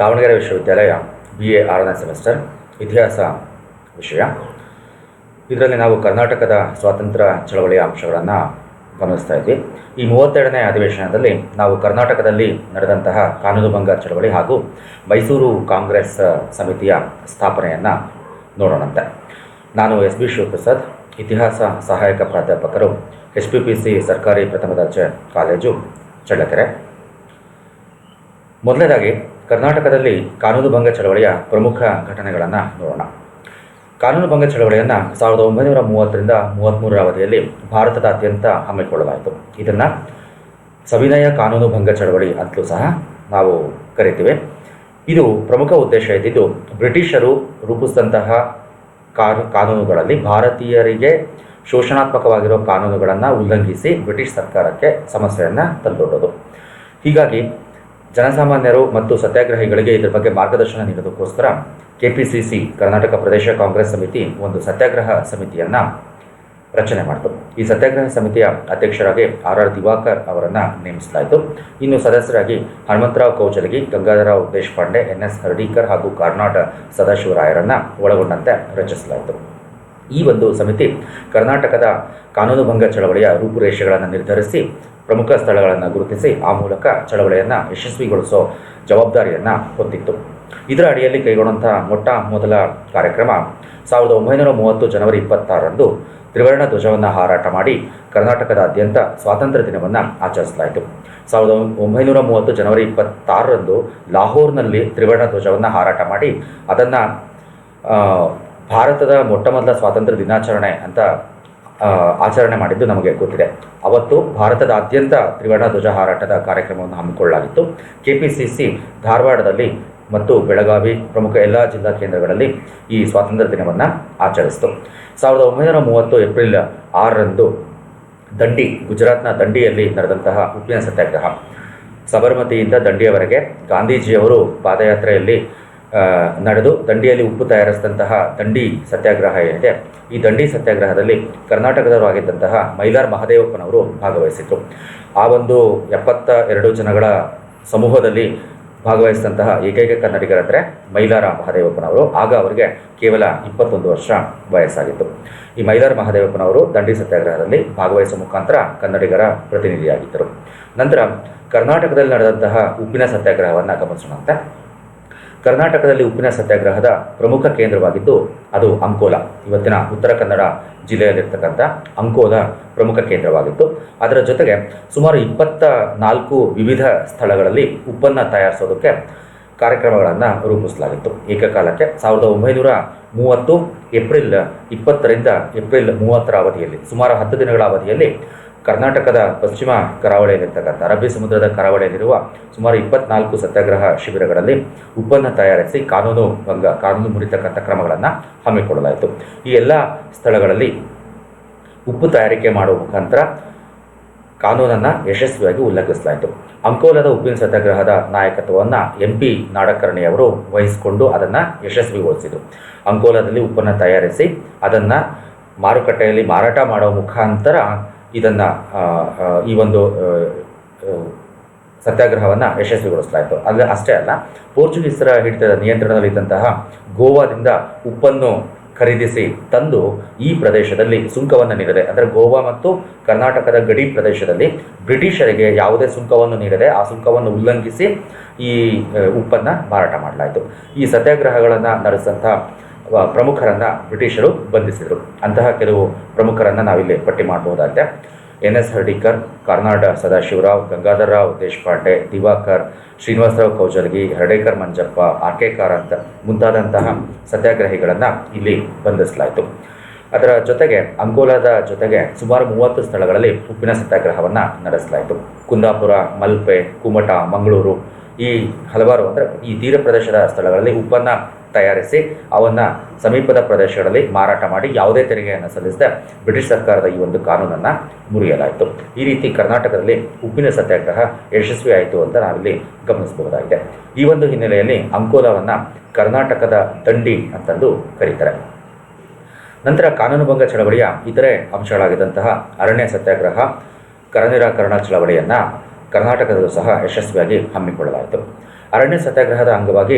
ದಾವಣಗೆರೆ ವಿಶ್ವವಿದ್ಯಾಲಯ BA 6ನೇ semester ಇತಿಹಾಸ ವಿಷಯ. ಇದರಲ್ಲಿ ನಾವು ಕರ್ನಾಟಕದ ಸ್ವಾತಂತ್ರ್ಯ ಚಳವಳಿಯ ಅಂಶಗಳನ್ನು ಗಮನಿಸ್ತಾ ಇದ್ವಿ. ಈ 32ನೇ ಅಧಿವೇಶನದಲ್ಲಿ ನಾವು ಕರ್ನಾಟಕದಲ್ಲಿ ನಡೆದಂತಹ ಕಾನೂನುಭಂಗ ಚಳವಳಿ ಹಾಗೂ ಮೈಸೂರು ಕಾಂಗ್ರೆಸ್ ಸಮಿತಿಯ ಸ್ಥಾಪನೆಯನ್ನು ನೋಡೋಣಂತೆ. ನಾನು SB ಶಿವಪ್ರಸಾದ್, ಇತಿಹಾಸ ಸಹಾಯಕ ಪ್ರಾಧ್ಯಾಪಕರು, HPPC ಸರ್ಕಾರಿ ಪ್ರಥಮ ದರ್ಜೆ ಕಾಲೇಜು ಚಳ್ಳಕೆರೆ. ಮೊದಲನೇದಾಗಿ ಕರ್ನಾಟಕದಲ್ಲಿ ಕಾನೂನುಭಂಗ ಚಳವಳಿಯ ಪ್ರಮುಖ ಘಟನೆಗಳನ್ನು ನೋಡೋಣ. ಕಾನೂನುಭಂಗ ಚಳವಳಿಯನ್ನು 1930ರಿಂದ 33ರ ಅವಧಿಯಲ್ಲಿ ಭಾರತದಾದ್ಯಂತ ಹಮ್ಮಿಕೊಳ್ಳಲಾಯಿತು. ಇದನ್ನು ಸವಿನಯ ಕಾನೂನುಭಂಗ ಚಳವಳಿ ಅಂತಲೂ ಸಹ ನಾವು ಕರಿತೀವಿ. ಇದು ಪ್ರಮುಖ ಉದ್ದೇಶ ಇದ್ದಿದ್ದು ಬ್ರಿಟಿಷರು ರೂಪಿಸಿದಂತಹ ಕಾನೂನುಗಳಲ್ಲಿ ಭಾರತೀಯರಿಗೆ ಶೋಷಣಾತ್ಮಕವಾಗಿರೋ ಕಾನೂನುಗಳನ್ನು ಉಲ್ಲಂಘಿಸಿ ಬ್ರಿಟಿಷ್ ಸರ್ಕಾರಕ್ಕೆ ಸಮಸ್ಯೆಯನ್ನು ತಂದೊಡ್ಡೋದು. ಹೀಗಾಗಿ ಜನಸಾಮಾನ್ಯರು ಮತ್ತು ಸತ್ಯಾಗ್ರಹಿಗಳಿಗೆ ಇದರ ಬಗ್ಗೆ ಮಾರ್ಗದರ್ಶನ ನೀಡೋದಕ್ಕೋಸ್ಕರ KPCC ಕರ್ನಾಟಕ ಪ್ರದೇಶ ಕಾಂಗ್ರೆಸ್ ಸಮಿತಿ ಒಂದು ಸತ್ಯಾಗ್ರಹ ಸಮಿತಿಯನ್ನು ರಚನೆ ಮಾಡಿತು. ಈ ಸತ್ಯಾಗ್ರಹ ಸಮಿತಿಯ ಅಧ್ಯಕ್ಷರಾಗಿ RR ದಿವಾಕರ್ ಅವರನ್ನು ನೇಮಿಸಲಾಯಿತು. ಇನ್ನು ಸದಸ್ಯರಾಗಿ ಹನುಮಂತರಾವ್ ಕೌಜಲಗಿ, ಗಂಗಾಧರರಾವ್ ದೇಶಪಾಂಡೆ, NS ಹರ್ಡೀಕರ್ ಹಾಗೂ ಕಾರ್ನಾಡ್ ಸದಾಶಿವರಾಯರನ್ನು ಒಳಗೊಂಡಂತೆ ರಚಿಸಲಾಯಿತು. ಈ ಒಂದು ಸಮಿತಿ ಕರ್ನಾಟಕದ ಕಾನೂನುಭಂಗ ಚಳವಳಿಯ ರೂಪುರೇಷೆಗಳನ್ನು ನಿರ್ಧರಿಸಿ ಪ್ರಮುಖ ಸ್ಥಳಗಳನ್ನು ಗುರುತಿಸಿ ಆ ಮೂಲಕ ಚಳವಳಿಯನ್ನು ಯಶಸ್ವಿಗೊಳಿಸೋ ಜವಾಬ್ದಾರಿಯನ್ನು ಹೊತ್ತಿತ್ತು. ಇದರ ಅಡಿಯಲ್ಲಿ ಕೈಗೊಂಡಂಥ ಮೊದಲ ಕಾರ್ಯಕ್ರಮ 1930 ಜನವರಿ 26ರಂದು ತ್ರಿವರ್ಣ ಧ್ವಜವನ್ನು ಹಾರಾಟ ಮಾಡಿ ಕರ್ನಾಟಕದಾದ್ಯಂತ ಸ್ವಾತಂತ್ರ್ಯ ದಿನವನ್ನು ಆಚರಿಸಲಾಯಿತು. 1930 ಜನವರಿ 26ರಂದು ಲಾಹೋರ್ನಲ್ಲಿ ತ್ರಿವರ್ಣ ಧ್ವಜವನ್ನು ಹಾರಾಟ ಮಾಡಿ ಅದನ್ನು ಭಾರತದ ಮೊದಲ ಸ್ವಾತಂತ್ರ್ಯ ದಿನಾಚರಣೆ ಅಂತ ಆಚರಣೆ ಮಾಡಿದ್ದು ನಮಗೆ ಗೊತ್ತಿದೆ. ಅವತ್ತು ಭಾರತದಾದ್ಯಂತ ತ್ರಿವರ್ಣ ಧ್ವಜ ಹಾರಾಟದ ಕಾರ್ಯಕ್ರಮವನ್ನು ಹಮ್ಮಿಕೊಳ್ಳಲಾಗಿತ್ತು. KPCC ಧಾರವಾಡದಲ್ಲಿ ಮತ್ತು ಬೆಳಗಾವಿ ಪ್ರಮುಖ ಎಲ್ಲ ಜಿಲ್ಲಾ ಕೇಂದ್ರಗಳಲ್ಲಿ ಈ ಸ್ವಾತಂತ್ರ್ಯ ದಿನವನ್ನು ಆಚರಿಸಿತು. 1930 ಏಪ್ರಿಲ್ 6ರಂದು ಗುಜರಾತ್ನ ದಂಡಿಯಲ್ಲಿ ನಡೆದಂತಹ ಉಪ್ಪಿನ ಸತ್ಯಾಗ್ರಹ, ಸಬರಮತಿಯಿಂದ ದಂಡಿಯವರೆಗೆ ಗಾಂಧೀಜಿಯವರು ಪಾದಯಾತ್ರೆಯಲ್ಲಿ ನಡೆದು ದಂಡಿಯಲ್ಲಿ ಉಪ್ಪು ತಯಾರಿಸಿದಂತಹ ದಂಡಿ ಸತ್ಯಾಗ್ರಹ ಏನಿದೆ, ಈ ದಂಡಿ ಸತ್ಯಾಗ್ರಹದಲ್ಲಿ ಕರ್ನಾಟಕದವರಾಗಿದ್ದಂತಹ ಮೈಲಾರ್ ಮಹದೇವಪ್ಪನವರು ಭಾಗವಹಿಸಿದರು. ಆ ಒಂದು 72 ಜನಗಳ ಸಮೂಹದಲ್ಲಿ ಭಾಗವಹಿಸಿದಂತಹ ಏಕೈಕ ಕನ್ನಡಿಗರಂದರೆ ಮೈಲಾರ ಮಹದೇವಪ್ಪನವರು. ಆಗ ಅವರಿಗೆ ಕೇವಲ 21 ವರ್ಷ ವಯಸ್ಸಾಗಿತ್ತು. ಈ ಮೈಲಾರ ಮಹದೇವಪ್ಪನವರು ದಂಡಿ ಸತ್ಯಾಗ್ರಹದಲ್ಲಿ ಭಾಗವಹಿಸುವ ಮುಖಾಂತರ ಕನ್ನಡಿಗರ ಪ್ರತಿನಿಧಿಯಾಗಿದ್ದರು. ನಂತರ ಕರ್ನಾಟಕದಲ್ಲಿ ನಡೆದಂತಹ ಉಪ್ಪಿನ ಸತ್ಯಾಗ್ರಹವನ್ನು ಗಮನಿಸೋಣಂತೆ. ಕರ್ನಾಟಕದಲ್ಲಿ ಉಪ್ಪಿನ ಸತ್ಯಾಗ್ರಹದ ಪ್ರಮುಖ ಕೇಂದ್ರವಾಗಿದ್ದು ಅದು ಅಂಕೋಲ, ಇವತ್ತಿನ ಉತ್ತರ ಕನ್ನಡ ಜಿಲ್ಲೆಯಲ್ಲಿರ್ತಕ್ಕಂಥ ಅಂಕೋಲ ಪ್ರಮುಖ ಕೇಂದ್ರವಾಗಿತ್ತು. ಅದರ ಜೊತೆಗೆ ಸುಮಾರು 24 ವಿವಿಧ ಸ್ಥಳಗಳಲ್ಲಿ ಉಪ್ಪನ್ನು ತಯಾರಿಸೋದಕ್ಕೆ ಕಾರ್ಯಕ್ರಮಗಳನ್ನು ರೂಪಿಸಲಾಗಿತ್ತು. ಏಕಕಾಲಕ್ಕೆ 1930 ಏಪ್ರಿಲ್ 20ರಿಂದ ಏಪ್ರಿಲ್ 30ರ ಅವಧಿಯಲ್ಲಿ ಸುಮಾರು 10 ದಿನಗಳ ಅವಧಿಯಲ್ಲಿ ಕರ್ನಾಟಕದ ಪಶ್ಚಿಮ ಕರಾವಳಿಯಲ್ಲಿರ್ತಕ್ಕಂಥ ಅರಬ್ಬಿ ಸಮುದ್ರದ ಕರಾವಳಿಯಲ್ಲಿರುವ ಸುಮಾರು 24 ಸತ್ಯಾಗ್ರಹ ಶಿಬಿರಗಳಲ್ಲಿ ಉಪ್ಪನ್ನು ತಯಾರಿಸಿ ಕಾನೂನು ಮುರಿತಕ್ಕಂಥ ಕ್ರಮಗಳನ್ನು ಹಮ್ಮಿಕೊಳ್ಳಲಾಯಿತು. ಈ ಎಲ್ಲ ಸ್ಥಳಗಳಲ್ಲಿ ಉಪ್ಪು ತಯಾರಿಕೆ ಮಾಡುವ ಮುಖಾಂತರ ಕಾನೂನನ್ನು ಯಶಸ್ವಿಯಾಗಿ ಉಲ್ಲಂಘಿಸಲಾಯಿತು. ಅಂಕೋಲದ ಉಪ್ಪಿನ ಸತ್ಯಾಗ್ರಹದ ನಾಯಕತ್ವವನ್ನು MP ನಾಡಕರ್ಣಿಯವರು ವಹಿಸಿಕೊಂಡು ಅದನ್ನು ಯಶಸ್ವಿಗೊಳಿಸಿದರು. ಅಂಕೋಲದಲ್ಲಿ ಉಪ್ಪನ್ನು ತಯಾರಿಸಿ ಅದನ್ನು ಮಾರುಕಟ್ಟೆಯಲ್ಲಿ ಮಾರಾಟ ಮಾಡುವ ಮುಖಾಂತರ ಇದನ್ನು ಈ ಒಂದು ಸತ್ಯಾಗ್ರಹವನ್ನು ಯಶಸ್ವಿಗೊಳಿಸಲಾಯಿತು. ಅಷ್ಟೇ ಅಲ್ಲ, ಪೋರ್ಚುಗೀಸರ ಹಿಡಿತದ ನಿಯಂತ್ರಣದಲ್ಲಿದ್ದಂತಹ ಗೋವಾದಿಂದ ಉಪ್ಪನ್ನು ಖರೀದಿಸಿ ತಂದು ಈ ಪ್ರದೇಶದಲ್ಲಿ ಸುಂಕವನ್ನು ನೀಡದೆ, ಅಂದರೆ ಗೋವಾ ಮತ್ತು ಕರ್ನಾಟಕದ ಗಡಿ ಪ್ರದೇಶದಲ್ಲಿ ಬ್ರಿಟಿಷರಿಗೆ ಯಾವುದೇ ಸುಂಕವನ್ನು ನೀಡದೆ ಆ ಸುಂಕವನ್ನು ಉಲ್ಲಂಘಿಸಿ ಈ ಉಪ್ಪನ್ನು ಮಾರಾಟ ಮಾಡಲಾಯಿತು. ಈ ಸತ್ಯಾಗ್ರಹಗಳನ್ನು ನಡೆಸಿದಂಥ ಪ್ರಮುಖರನ್ನು ಬ್ರಿಟಿಷರು ಬಂಧಿಸಿದರು. ಅಂತಹ ಕೆಲವು ಪ್ರಮುಖರನ್ನು ನಾವಿಲ್ಲಿ ಪಟ್ಟಿ ಮಾಡಬಹುದಾಗಿದೆ. NS ಹರ್ಡೀಕರ್, ಕಾರ್ನಾಡ್ ಸದಾಶಿವರಾವ್, ಗಂಗಾಧರರಾವ್ ದೇಶಪಾಂಡೆ, ದಿವಾಕರ್, ಶ್ರೀನಿವಾಸರಾವ್ ಕೌಜಲಗಿ, ಹರ್ಡೇಕರ್ ಮಂಜಪ್ಪ, RK ಕಾರಂತ್ ಮುಂತಾದಂತಹ ಸತ್ಯಾಗ್ರಹಿಗಳನ್ನು ಇಲ್ಲಿ ಬಂಧಿಸಲಾಯಿತು. ಅದರ ಜೊತೆಗೆ ಅಂಕೋಲಾದ ಜೊತೆಗೆ ಸುಮಾರು 30 ಸ್ಥಳಗಳಲ್ಲಿ ಉಪ್ಪಿನ ಸತ್ಯಾಗ್ರಹವನ್ನು ನಡೆಸಲಾಯಿತು. ಕುಂದಾಪುರ, ಮಲ್ಪೆ, ಕುಮಟ, ಮಂಗಳೂರು ಈ ಹಲವಾರು ಅಂದರೆ ಈ ತೀರ ಪ್ರದೇಶದ ಸ್ಥಳಗಳಲ್ಲಿ ಉಪ್ಪನ್ನು ತಯಾರಿಸಿ ಅವನ್ನು ಸಮೀಪದ ಪ್ರದೇಶಗಳಲ್ಲಿ ಮಾರಾಟ ಮಾಡಿ ಯಾವುದೇ ತೆರಿಗೆಯನ್ನು ಸಲ್ಲಿಸದೆ ಬ್ರಿಟಿಷ್ ಸರ್ಕಾರದ ಈ ಒಂದು ಕಾನೂನನ್ನು ಮುರಿಯಲಾಯಿತು. ಈ ರೀತಿ ಕರ್ನಾಟಕದಲ್ಲಿ ಉಪ್ಪಿನ ಸತ್ಯಾಗ್ರಹ ಯಶಸ್ವಿಯಾಯಿತು ಅಂತ ನಾವಿಲ್ಲಿ ಗಮನಿಸಬಹುದಾಗಿದೆ. ಈ ಒಂದು ಹಿನ್ನೆಲೆಯಲ್ಲಿ ಅಂಕೋಲವನ್ನು ಕರ್ನಾಟಕದ ದಂಡಿ ಅಂತಂದು ಕರೀತಾರೆ. ನಂತರ ಕಾನೂನುಭಂಗ ಚಳವಳಿಯ ಇತರೆ ಅಂಶಗಳಾಗಿದ್ದಂತಹ ಅರಣ್ಯ ಸತ್ಯಾಗ್ರಹ, ಕರ ನಿರಾಕರಣಾ ಚಳವಳಿಯನ್ನು ಕರ್ನಾಟಕದಲ್ಲೂ ಸಹ ಯಶಸ್ವಿಯಾಗಿ ಹಮ್ಮಿಕೊಳ್ಳಲಾಯಿತು. ಅರಣ್ಯ ಸತ್ಯಾಗ್ರಹದ ಅಂಗವಾಗಿ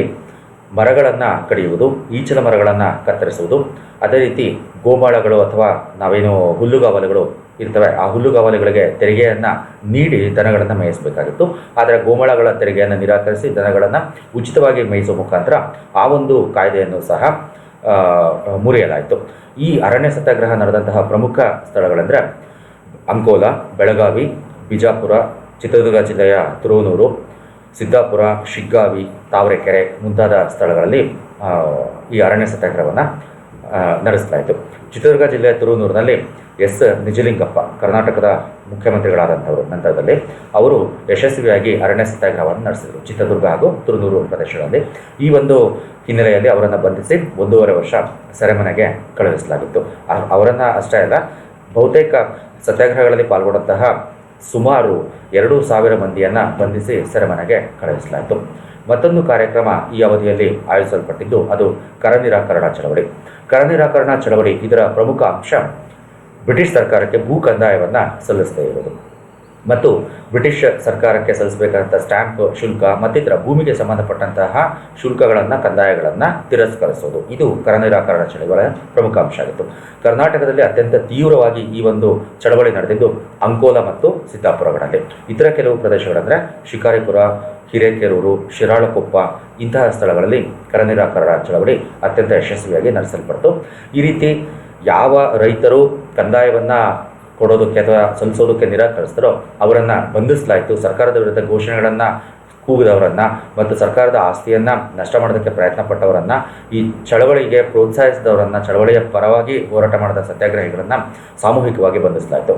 ಮರಗಳನ್ನು ಕಡಿಯುವುದು, ಈಚಲ ಮರಗಳನ್ನು ಕತ್ತರಿಸುವುದು, ಅದೇ ರೀತಿ ಗೋಮಾಳಗಳು ಅಥವಾ ನಾವೇನು ಹುಲ್ಲುಗಾವಲುಗಳು ಇರ್ತವೆ ಆ ಹುಲ್ಲುಗಾವಲುಗಳಿಗೆ ತೆರಿಗೆಯನ್ನು ನೀಡಿ ದನಗಳನ್ನು ಮೇಯಿಸಬೇಕಾಗಿತ್ತು. ಆದರೆ ಗೋಮಾಳಗಳ ತೆರಿಗೆಯನ್ನು ನಿರಾಕರಿಸಿ ದನಗಳನ್ನು ಉಚಿತವಾಗಿ ಮೇಯಿಸುವ ಮುಖಾಂತರ ಆ ಒಂದು ಕಾಯ್ದೆಯನ್ನು ಸಹ ಮುರಿಯಲಾಯಿತು. ಈ ಅರಣ್ಯ ಸತ್ಯಾಗ್ರಹ ನಡೆದಂತಹ ಪ್ರಮುಖ ಸ್ಥಳಗಳೆಂದರೆ ಅಂಕೋಲ, ಬೆಳಗಾವಿ, ಬಿಜಾಪುರ, ಚಿತ್ರದುರ್ಗ ಜಿಲ್ಲೆಯ ತುರುವನೂರು, ಸಿದ್ದಾಪುರ, ಶಿಗ್ಗಾವಿ, ತಾವರೆಕೆರೆ ಮುಂತಾದ ಸ್ಥಳಗಳಲ್ಲಿ ಈ ಅರಣ್ಯ ಸತ್ಯಾಗ್ರಹವನ್ನು ನಡೆಸಲಾಯಿತು. ಚಿತ್ರದುರ್ಗ ಜಿಲ್ಲೆಯ ತುರುವನೂರಿನಲ್ಲಿ ಎಸ್ ನಿಜಲಿಂಗಪ್ಪ ಕರ್ನಾಟಕದ ಮುಖ್ಯಮಂತ್ರಿಗಳಾದಂಥವರು ನಂತರದಲ್ಲಿ ಅವರು ಯಶಸ್ವಿಯಾಗಿ ಅರಣ್ಯ ಸತ್ಯಾಗ್ರಹವನ್ನು ನಡೆಸಿದರು ಚಿತ್ರದುರ್ಗ ಹಾಗೂ ತುರುವನೂರು ಪ್ರದೇಶಗಳಲ್ಲಿ. ಈ ಒಂದು ಹಿನ್ನೆಲೆಯಲ್ಲಿ ಅವರನ್ನು ಬಂಧಿಸಿ 1.5 ವರ್ಷ ಸೆರೆಮನೆಗೆ ಕಳುಹಿಸಲಾಗಿತ್ತು. ಅವರನ್ನು ಅಷ್ಟೇ ಅಲ್ಲ, ಬಹುತೇಕ ಸತ್ಯಾಗ್ರಹಗಳಲ್ಲಿ ಪಾಲ್ಗೊಂಡಂತಹ ಸುಮಾರು 2,000 ಮಂದಿಯನ್ನು ಬಂಧಿಸಿ ಸೆರೆಮನೆಗೆ ಕಳುಹಿಸಲಾಯಿತು. ಮತ್ತೊಂದು ಕಾರ್ಯಕ್ರಮ ಈ ಅವಧಿಯಲ್ಲಿ ಆಯೋಜಿಸಲ್ಪಟ್ಟಿದ್ದು ಅದು ಕರ ನಿರಾಕರಣಾ ಚಳವಳಿ. ಕರ ನಿರಾಕರಣಾ ಚಳವಳಿ ಇದರ ಪ್ರಮುಖ ಅಂಶ ಬ್ರಿಟಿಷ್ ಸರ್ಕಾರಕ್ಕೆ ಭೂ ಕಂದಾಯವನ್ನು ಸಲ್ಲಿಸದೇ ಇರುವುದು ಮತ್ತು ಬ್ರಿಟಿಷ್ ಸರ್ಕಾರಕ್ಕೆ ಸಲ್ಲಿಸಬೇಕಾದಂಥ ಸ್ಟ್ಯಾಂಪ್ ಶುಲ್ಕ ಮತ್ತಿತರ ಭೂಮಿಗೆ ಸಂಬಂಧಪಟ್ಟಂತಹ ಶುಲ್ಕಗಳನ್ನು, ಕಂದಾಯಗಳನ್ನು ತಿರಸ್ಕರಿಸೋದು. ಇದು ಕರ ನಿರಾಕರಣಾ ಚಳವಳಿಯ ಪ್ರಮುಖ ಅಂಶ ಆಗಿತ್ತು. ಕರ್ನಾಟಕದಲ್ಲಿ ಅತ್ಯಂತ ತೀವ್ರವಾಗಿ ಈ ಒಂದು ಚಳವಳಿ ನಡೆದಿದ್ದು ಅಂಕೋಲ ಮತ್ತು ಸಿದ್ದಾಪುರಗಳಲ್ಲಿ. ಇತರ ಕೆಲವು ಪ್ರದೇಶಗಳೆಂದರೆ ಶಿಕಾರಿಪುರ, ಹಿರೇಕೆರೂರು, ಶಿರಾಳಕೊಪ್ಪ ಇಂತಹ ಸ್ಥಳಗಳಲ್ಲಿ ಕರ ನಿರಾಕರಣಾ ಚಳವಳಿ ಅತ್ಯಂತ ಯಶಸ್ವಿಯಾಗಿ ನಡೆಸಲ್ಪಡ್ತು. ಈ ರೀತಿ ಯಾವ ರೈತರು ಕಂದಾಯವನ್ನು ಕೊಡೋದಕ್ಕೆ ಅಥವಾ ಸಲ್ಲಿಸೋದಕ್ಕೆ ನಿರಾಕರಿಸ್ತಾರೋ ಅವರನ್ನು ಬಂಧಿಸಲಾಯಿತು. ಸರ್ಕಾರದ ವಿರುದ್ಧ ಘೋಷಣೆಗಳನ್ನು ಕೂಗಿದವರನ್ನು ಮತ್ತು ಸರ್ಕಾರದ ಆಸ್ತಿಯನ್ನು ನಷ್ಟ ಮಾಡೋದಕ್ಕೆ ಪ್ರಯತ್ನ ಪಟ್ಟವರನ್ನು, ಈ ಚಳವಳಿಗೆ ಪ್ರೋತ್ಸಾಹಿಸಿದವರನ್ನು, ಚಳವಳಿಯ ಪರವಾಗಿ ಹೋರಾಟ ಮಾಡಿದ ಸತ್ಯಾಗ್ರಹಿಗಳನ್ನು ಸಾಮೂಹಿಕವಾಗಿ ಬಂಧಿಸಲಾಯಿತು.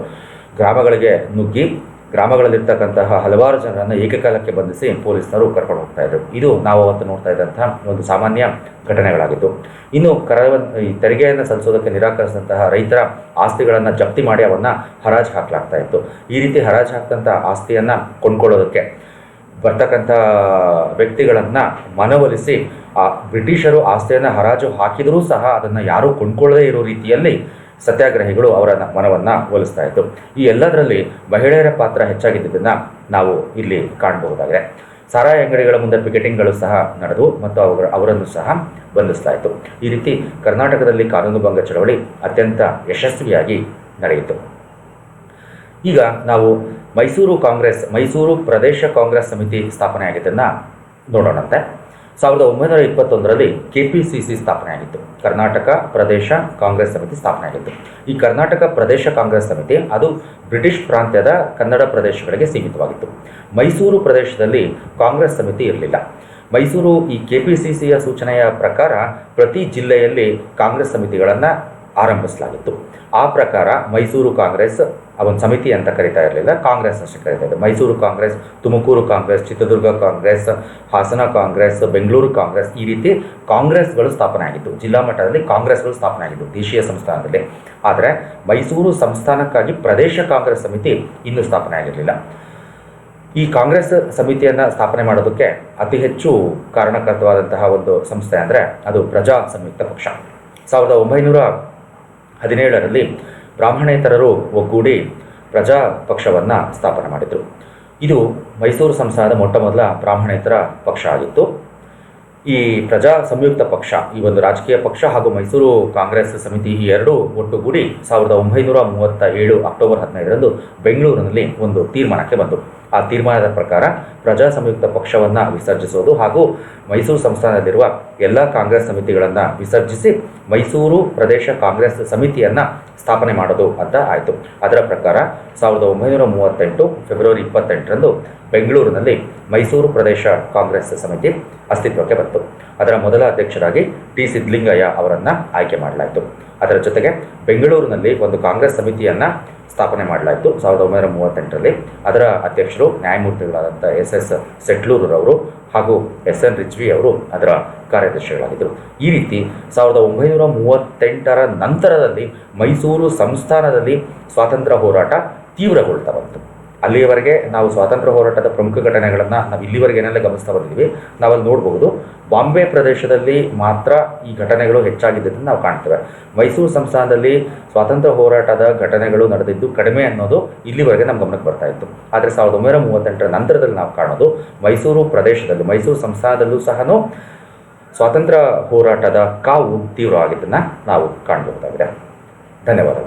ಗ್ರಾಮಗಳಿಗೆ ನುಗ್ಗಿ ಗ್ರಾಮಗಳಲ್ಲಿರ್ತಕ್ಕಂತಹ ಹಲವಾರು ಜನರನ್ನು ಏಕಕಾಲಕ್ಕೆ ಬಂಧಿಸಿ ಪೊಲೀಸರು ಕರ್ಕೊಂಡು ಹೋಗ್ತಾ ಇದ್ರು. ಇದು ನಾವು ಅವತ್ತು ನೋಡ್ತಾ ಇದ್ದಂತಹ ಒಂದು ಸಾಮಾನ್ಯ ಘಟನೆಗಳಾಗಿತ್ತು. ಇನ್ನು ಈ ತೆರಿಗೆಯನ್ನು ಸಲ್ಲಿಸೋದಕ್ಕೆ ನಿರಾಕರಿಸಿದಂತಹ ರೈತರ ಆಸ್ತಿಗಳನ್ನು ಜಪ್ತಿ ಮಾಡಿ ಅವನ್ನು ಹರಾಜು ಹಾಕಲಾಗ್ತಾ ಇತ್ತು. ಈ ರೀತಿ ಹರಾಜು ಹಾಕಿದಂಥ ಆಸ್ತಿಯನ್ನು ಕೊಂಡ್ಕೊಳ್ಳೋದಕ್ಕೆ ಬರ್ತಕ್ಕಂಥ ವ್ಯಕ್ತಿಗಳನ್ನು ಮನವೊಲಿಸಿ ಬ್ರಿಟಿಷರು ಆಸ್ತಿಯನ್ನು ಹರಾಜು ಹಾಕಿದರೂ ಸಹ ಅದನ್ನು ಯಾರೂ ಕೊಂಡ್ಕೊಳ್ಳದೇ ಇರೋ ರೀತಿಯಲ್ಲಿ ಸತ್ಯಾಗ್ರಹಿಗಳು ಅವರ ಮನವನ್ನು ಒಲಿಸ್ತಾ ಇತ್ತು. ಈ ಎಲ್ಲದರಲ್ಲಿ ಮಹಿಳೆಯರ ಪಾತ್ರ ಹೆಚ್ಚಾಗಿದ್ದನ್ನು ನಾವು ಇಲ್ಲಿ ಕಾಣಬಹುದಾಗಿದೆ. ಸಾರಾಯಿ ಅಂಗಡಿಗಳ ಮುಂದೆ ಪಿಕೆಟಿಂಗ್ಗಳು ಸಹ ನಡೆದವು ಮತ್ತು ಅವರನ್ನು ಸಹ ಬಂಧಿಸಲಾಯಿತು. ಈ ರೀತಿ ಕರ್ನಾಟಕದಲ್ಲಿ ಕಾನೂನುಭಂಗ ಚಳವಳಿ ಅತ್ಯಂತ ಯಶಸ್ವಿಯಾಗಿ ನಡೆಯಿತು. ಈಗ ನಾವು ಮೈಸೂರು ಪ್ರದೇಶ ಕಾಂಗ್ರೆಸ್ ಸಮಿತಿ ಸ್ಥಾಪನೆಯಾಗಿದ್ದನ್ನು ನೋಡೋಣಂತೆ. 1921ರಲ್ಲಿ KPCC ಸ್ಥಾಪನೆಯಾಗಿತ್ತು. ಕರ್ನಾಟಕ ಪ್ರದೇಶ ಕಾಂಗ್ರೆಸ್ ಸಮಿತಿ ಸ್ಥಾಪನೆಯಾಗಿತ್ತು. ಈ ಕರ್ನಾಟಕ ಪ್ರದೇಶ ಕಾಂಗ್ರೆಸ್ ಸಮಿತಿ ಅದು ಬ್ರಿಟಿಷ್ ಪ್ರಾಂತ್ಯದ ಕನ್ನಡ ಪ್ರದೇಶಗಳಿಗೆ ಸೀಮಿತವಾಗಿತ್ತು. ಮೈಸೂರು ಪ್ರದೇಶದಲ್ಲಿ ಕಾಂಗ್ರೆಸ್ ಸಮಿತಿ ಇರಲಿಲ್ಲ. ಮೈಸೂರು ಈ KPCCಯ ಸೂಚನೆಯ ಪ್ರಕಾರ ಪ್ರತಿ ಜಿಲ್ಲೆಯಲ್ಲಿ ಕಾಂಗ್ರೆಸ್ ಸಮಿತಿಗಳನ್ನು ಆರಂಭಿಸಲಾಗಿತ್ತು. ಆ ಪ್ರಕಾರ ಮೈಸೂರು ಕಾಂಗ್ರೆಸ್ ಒಂದು ಸಮಿತಿ ಅಂತ ಕರೀತಾ ಇರಲಿಲ್ಲ, ಕಾಂಗ್ರೆಸ್ ಅಷ್ಟೇ ಕರೀತಾ ಇದ್ದರು. ಮೈಸೂರು ಕಾಂಗ್ರೆಸ್, ತುಮಕೂರು ಕಾಂಗ್ರೆಸ್, ಚಿತ್ರದುರ್ಗ ಕಾಂಗ್ರೆಸ್, ಹಾಸನ ಕಾಂಗ್ರೆಸ್, ಬೆಂಗಳೂರು ಕಾಂಗ್ರೆಸ್, ಈ ರೀತಿ ಕಾಂಗ್ರೆಸ್ಗಳು ಸ್ಥಾಪನೆ ಆಗಿತ್ತು. ಜಿಲ್ಲಾ ಮಟ್ಟದಲ್ಲಿ ಕಾಂಗ್ರೆಸ್ಗಳು ಸ್ಥಾಪನೆ ಆಗಿತ್ತು ದೇಶೀಯ ಸಂಸ್ಥಾನದಲ್ಲಿ. ಆದರೆ ಮೈಸೂರು ಸಂಸ್ಥಾನಕ್ಕಾಗಿ ಪ್ರದೇಶ ಕಾಂಗ್ರೆಸ್ ಸಮಿತಿ ಇನ್ನೂ ಸ್ಥಾಪನೆ ಆಗಿರಲಿಲ್ಲ. ಈ ಕಾಂಗ್ರೆಸ್ ಸಮಿತಿಯನ್ನು ಸ್ಥಾಪನೆ ಮಾಡೋದಕ್ಕೆ ಅತಿ ಹೆಚ್ಚು ಕಾರಣಕರ್ತವಾದಂತಹ ಒಂದು ಸಂಸ್ಥೆ ಅಂದರೆ ಅದು ಪ್ರಜಾ ಸಂಯುಕ್ತ ಪಕ್ಷ. 1917ರಲ್ಲಿ ಬ್ರಾಹ್ಮಣೇತರರು ಒಗ್ಗೂಡಿ ಪ್ರಜಾ ಪಕ್ಷವನ್ನು ಸ್ಥಾಪನೆ ಮಾಡಿದರು. ಇದು ಮೈಸೂರು ಸಂಸ್ಥಾನದ ಮೊಟ್ಟಮೊದಲ ಬ್ರಾಹ್ಮಣೇತರ ಪಕ್ಷ ಆಗಿತ್ತು. ಈ ಪ್ರಜಾ ಸಂಯುಕ್ತ ಪಕ್ಷ, ಈ ಒಂದು ರಾಜಕೀಯ ಪಕ್ಷ ಹಾಗೂ ಮೈಸೂರು ಕಾಂಗ್ರೆಸ್ ಸಮಿತಿ ಈ ಎರಡೂ ಒಟ್ಟುಗೂಡಿ 1937 ಅಕ್ಟೋಬರ್ 15ರಂದು ಬೆಂಗಳೂರಿನಲ್ಲಿ ಒಂದು ತೀರ್ಮಾನಕ್ಕೆ ಬಂತು. ಆ ತೀರ್ಮಾನದ ಪ್ರಕಾರ ಪ್ರಜಾ ಸಂಯುಕ್ತ ಪಕ್ಷವನ್ನು ವಿಸರ್ಜಿಸೋದು ಹಾಗೂ ಮೈಸೂರು ಸಂಸ್ಥಾನದಲ್ಲಿರುವ ಎಲ್ಲ ಕಾಂಗ್ರೆಸ್ ಸಮಿತಿಗಳನ್ನು ವಿಸರ್ಜಿಸಿ ಮೈಸೂರು ಪ್ರದೇಶ ಕಾಂಗ್ರೆಸ್ ಸಮಿತಿಯನ್ನು ಸ್ಥಾಪನೆ ಮಾಡೋದು ಅಂತ ಆಯಿತು. ಅದರ ಪ್ರಕಾರ 1938 ಫೆಬ್ರವರಿ 28ರಂದು ಬೆಂಗಳೂರಿನಲ್ಲಿ ಮೈಸೂರು ಪ್ರದೇಶ ಕಾಂಗ್ರೆಸ್ ಸಮಿತಿ ಅಸ್ತಿತ್ವಕ್ಕೆ ಬಂತು. ಅದರ ಮೊದಲ ಅಧ್ಯಕ್ಷರಾಗಿ ಟಿ ಸಿದ್ಧಲಿಂಗಯ್ಯ ಅವರನ್ನು ಆಯ್ಕೆ ಮಾಡಲಾಯಿತು. ಅದರ ಜೊತೆಗೆ ಬೆಂಗಳೂರಿನಲ್ಲಿ ಒಂದು ಕಾಂಗ್ರೆಸ್ ಸಮಿತಿಯನ್ನು ಸ್ಥಾಪನೆ ಮಾಡಲಾಯಿತು 1938ರಲ್ಲಿ. ಅದರ ಅಧ್ಯಕ್ಷರು ನ್ಯಾಯಮೂರ್ತಿಗಳಾದಂಥ SS ಸೆಟ್ಲೂರವರು ಹಾಗೂ SN ರಿಜ್ವಿ ಅವರು ಅದರ ಕಾರ್ಯದರ್ಶಿಗಳಾಗಿದ್ದರು. ಈ ರೀತಿ 1938ರ ನಂತರದಲ್ಲಿ ಮೈಸೂರು ಸಂಸ್ಥಾನದಲ್ಲಿ ಸ್ವಾತಂತ್ರ್ಯ ಹೋರಾಟ ತೀವ್ರಗೊಳ್ತಾ ಬಂತು. ಅಲ್ಲಿಯವರೆಗೆ ನಾವು ಸ್ವಾತಂತ್ರ್ಯ ಹೋರಾಟದ ಪ್ರಮುಖ ಘಟನೆಗಳನ್ನು ನಾವು ಇಲ್ಲಿವರೆಗೆ ಏನೆಲ್ಲ ಗಮನಿಸ್ತಾ ಬಂದಿದ್ದೀವಿ, ನಾವಲ್ಲಿ ನೋಡಬಹುದು ಬಾಂಬೆ ಪ್ರದೇಶದಲ್ಲಿ ಮಾತ್ರ ಈ ಘಟನೆಗಳು ಹೆಚ್ಚಾಗಿದ್ದನ್ನು ನಾವು ಕಾಣ್ತೇವೆ. ಮೈಸೂರು ಸಂಸ್ಥಾನದಲ್ಲಿ ಸ್ವಾತಂತ್ರ್ಯ ಹೋರಾಟದ ಘಟನೆಗಳು ನಡೆದಿದ್ದು ಕಡಿಮೆ ಅನ್ನೋದು ಇಲ್ಲಿವರೆಗೆ ನಮ್ಮ ಗಮನಕ್ಕೆ ಬರ್ತಾ ಇತ್ತು. ಆದರೆ 1938ರ ನಂತರದಲ್ಲಿ ನಾವು ಕಾಣೋದು ಮೈಸೂರು ಪ್ರದೇಶದಲ್ಲೂ ಮೈಸೂರು ಸಂಸ್ಥಾನದಲ್ಲೂ ಸಹ ಸ್ವಾತಂತ್ರ್ಯ ಹೋರಾಟದ ಕಾವು ತೀವ್ರವಾಗಿದ್ದನ್ನು ನಾವು ಕಾಣಬಹುದಾಗಿದೆ. ಧನ್ಯವಾದಗಳು.